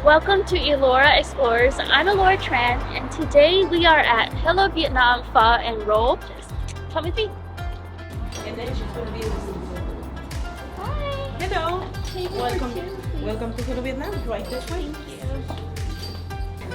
Welcome to Elora Explorers. I'm Elora Tran, and today we are at Hello Vietnam Pho&Roll. Just come with me. And then she's going to be Hi. Hello. Take a Welcome. picture, please. Welcome to Hello Vietnam. Right this way.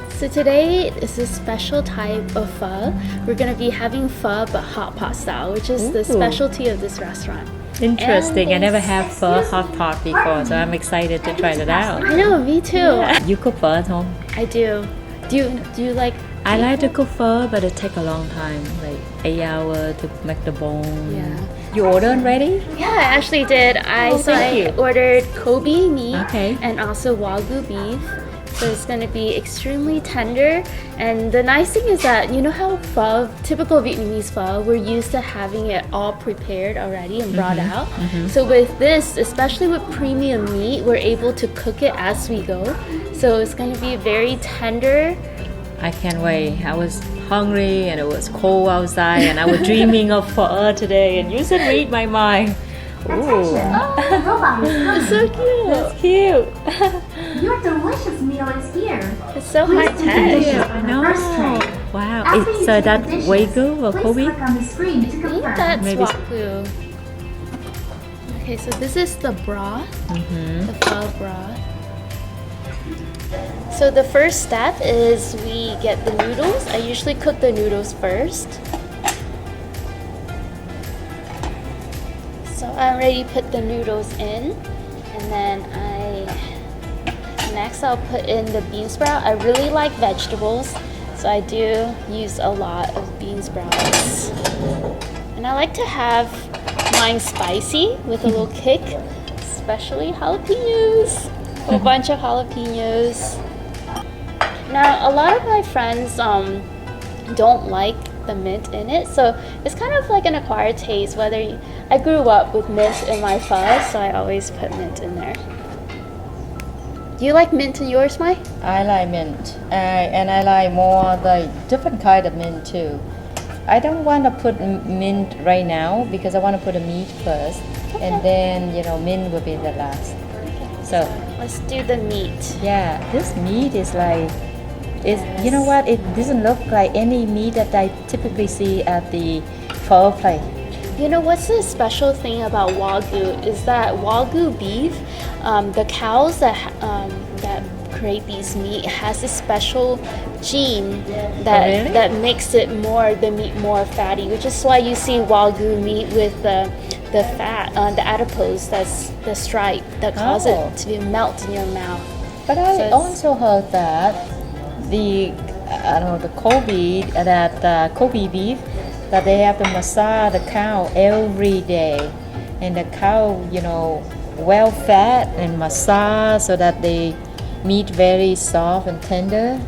So today is a special type of pho. We're going to be having pho but hot pot style, which is the specialty of this restaurant. Interesting. I And never had pho hot pot before, so I'm excited to try that out. I know, me too. You cook pho at home? I do. Do you like? I like to cook pho, but it takes a long time, like 8 hours to make the bone. Yeah. You ordered already? Yeah, I actually did. I thank you. ordered Kobe meat Okay. and also Wagyu beef. So it's going to be extremely tender. And the nice thing is that, you know how pho, typical Vietnamese pho, we're used to having it all prepared already and brought out. So with this, especially with premium meat, we're able to cook it as we go. So it's going to be very tender. I can't wait. I was hungry and it was cold outside and I was dreaming of pho today and you should read my mind. Ooh, It's so cute. that's cute. Your delicious meal is here. It's so Please high take tech. a picture I on know. the first tray. Wow. After you So take that's the dishes, Wagyu or please Kobe? click on the screen to I think confirm. that's Maybe- Wagyu. Okay, so this is the broth, the pho broth. So the first step is we get the noodles. I usually cook the noodles first. So I already put the noodles in, and then next I'll put in the bean sprout. I really like vegetables, so I do use a lot of bean sprouts. And I like to have mine spicy with a little kick, especially jalapenos. A bunch of jalapenos. Now, a lot of my friends don't like the mint in it, so it's kind of like an acquired taste. I grew up with mint in my pho, so I always put mint in there. Do you like mint in yours, Mai? I like mint, and I like more the different kind of mint too. I don't want to put mint right now because I want to put the meat first, and then mint will be the last. So Let's do the meat. yeah, this meat is like, you know what? It doesn't look like any meat that I typically see at the pho place. You know what's the special thing about Wagyu is that Wagyu beef, the cows that create these meat has a special gene that makes the meat more fatty, which is why you see Wagyu meat with the fat, the adipose, that's the stripe that causes it to melt in your mouth. But So I it's- also heard that the Kobe beef, that they have to massage the cow every day, and the cow well fed and massage so that the meat very soft and tender.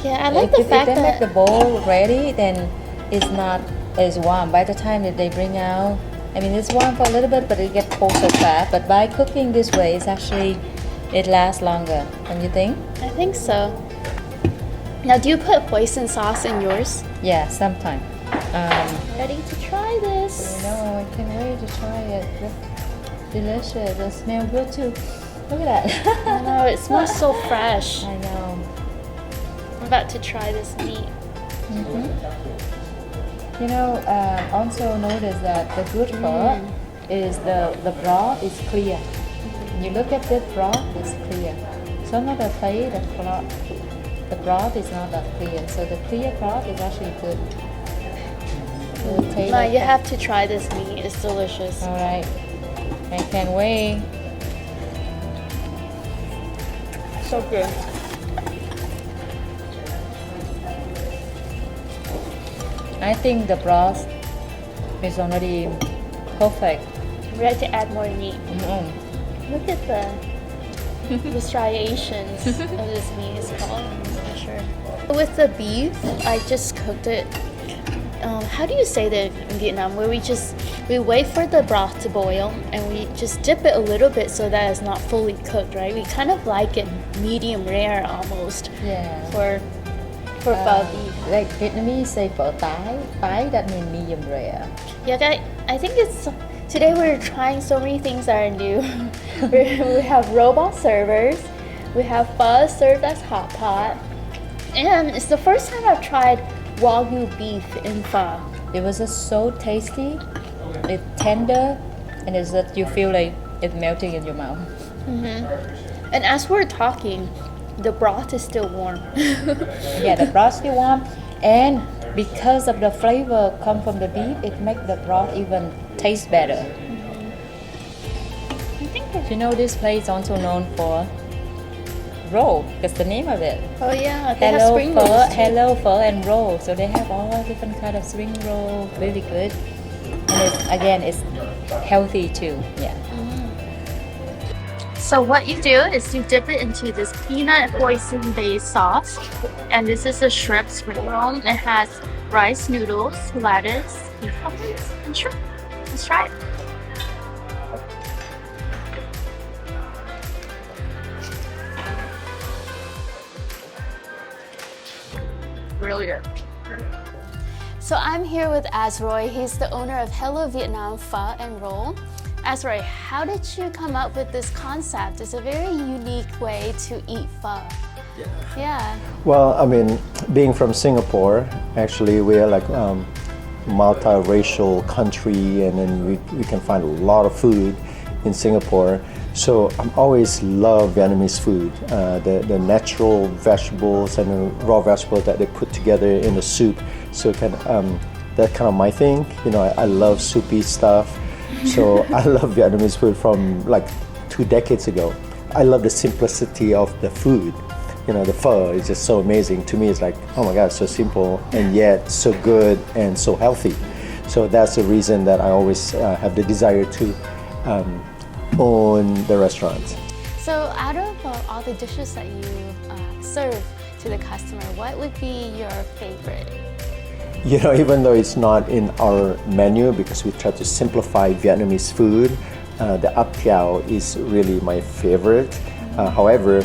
Yeah, I like the if fact they make the that bowl ready, then it's not as warm. By the time that they bring out, I mean it's warm for a little bit, but it gets cold so fast. But by cooking this way, it lasts longer. Don't you think? I think so. Now, do you put hoisin sauce in yours? Yeah, sometime. Ready to try this? I can't wait to try it. It's delicious. It smells good too. Look at that. I know, it smells so fresh. I know. I'm about to try this meat. Also notice that the good part is the broth is clear. You look at the broth, it's clear. Some of the place, the broth is not that clear. So the clear broth is actually good. Ma, you have to try this meat. It's delicious. All right. I can't wait. So good. I think the broth is already perfect. I'm ready to add more meat. Mm. Look at the striations of this meat. It's called, I'm not sure. With the beef, I just cooked it. How do you say that in Vietnam? Where we wait for the broth to boil and we just dip it a little bit so that it's not fully cooked, right? We kind of like it medium rare almost. Yeah. For pho beef. Like Vietnamese say phở tái, that means medium rare. Yeah, I think it's today we're trying so many things that are new. We have robot servers. We have pho served as hot pot. And it's the first time I've tried Wagyu beef in pho. It was just so tasty. It's tender, and it's that you feel like it's melting in your mouth. And as we're talking, the broth is still warm. Yeah, the broth still warm, and because of the flavor come from the beef, it makes the broth even taste better. I think we're... You know, this place is also known for roll. That's the name of it. Oh yeah, they have Hello spring Pho, rolls too. Hello Pho and Roll. So they have all different kind of spring roll, really good. And it's healthy too. Yeah. So what you do is you dip it into this peanut hoisin based sauce, and this is a shrimp spring roll. It has rice noodles, lettuce, cucumbers, and shrimp. Let's try it. Brilliant. So I'm here with Azroy. He's the owner of Hello Vietnam Pho&Roll. Azroy, how did you come up with this concept? It's a very unique way to eat pho. Yeah. Well, I mean, being from Singapore, actually we are like multiracial country, and then we can find a lot of food in Singapore. So I'm always love Vietnamese food, the natural vegetables and the raw vegetables that they put together in the soup. So that's kind of my thing. You know, I love soupy stuff. So I love Vietnamese food from like 2 decades ago. I love the simplicity of the food. You know, the pho is just so amazing. To me, it's like, oh my God, so simple and yet so good and so healthy. So that's the reason that I always have the desire to own the restaurant. So out of all the dishes that you serve to the customer, what would be your favorite? You know, even though it's not in our menu because we try to simplify Vietnamese food, the ap tiao is really my favorite. However,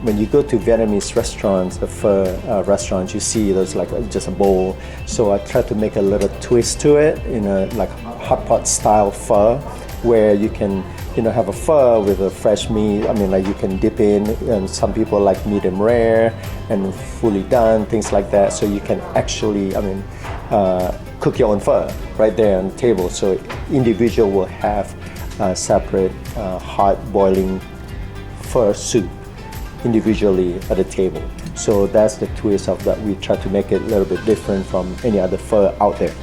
when you go to Vietnamese restaurants, the pho restaurants, you see there's like just a bowl. So I try to make a little twist to it in a like hot pot style pho, where you can, you know, have a pho with a fresh meat. I mean, like you can dip in, and some people like medium rare and fully done, things like that. So you can actually, I mean, cook your own pho right there on the table. So individual will have separate hot boiling pho soup individually at the table. So that's the twist of that. We try to make it a little bit different from any other pho out there.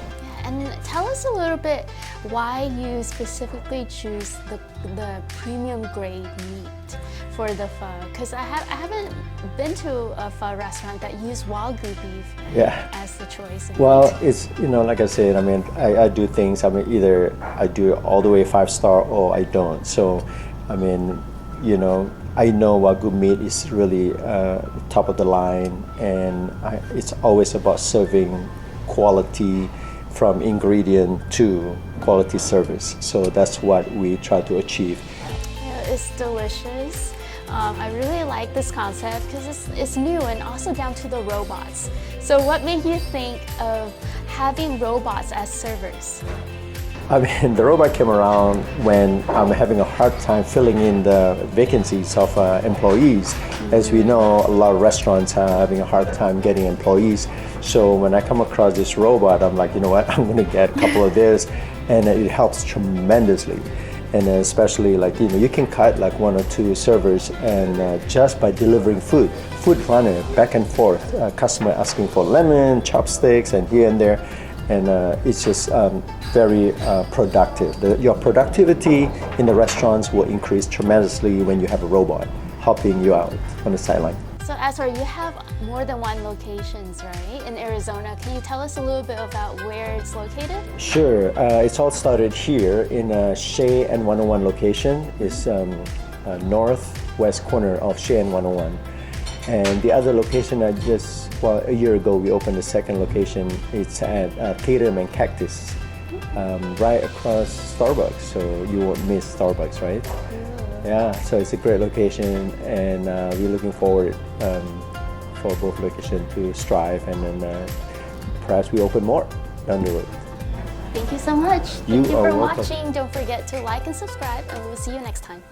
And tell us a little bit why you specifically choose the premium grade meat for the pho, because I haven't been to a pho restaurant that used Wagyu beef as the choice. Well, it's, you know, like I said, I mean, I do things, I mean, either I do it all the way 5-star or I don't. So, I mean, you know, I know Wagyu meat is really top of the line, and it's always about serving quality from ingredient to quality service. So that's what we try to achieve. Yeah, it's delicious. I really like this concept because it's new and also down to the robots. So what made you think of having robots as servers? I mean, the robot came around when I'm having a hard time filling in the vacancies of employees. As we know, a lot of restaurants are having a hard time getting employees. So when I come across this robot, I'm like, you know what, I'm gonna get a couple of this, and it helps tremendously. And especially, like, you know, you can cut like 1 or 2 servers, and just by delivering food runner back and forth, customer asking for lemon, chopsticks, and here and there. And it's just very productive. Your productivity in the restaurants will increase tremendously when you have a robot helping you out on the sideline. So Azroy, you have more than 1 locations, right, in Arizona. Can you tell us a little bit about where it's located? Sure. It's all started here in Shea and 101 location. It's northwest corner of Shea and 101. And the other location a year ago we opened the second location. It's at Tatum and Cactus, right across Starbucks. So you won't miss Starbucks, right? Yeah, so it's a great location, and we're looking forward for both locations to strive, and then perhaps we open more down the road. Thank you so much. Thank you for are welcome. watching. Don't forget to like and subscribe, and we'll see you next time.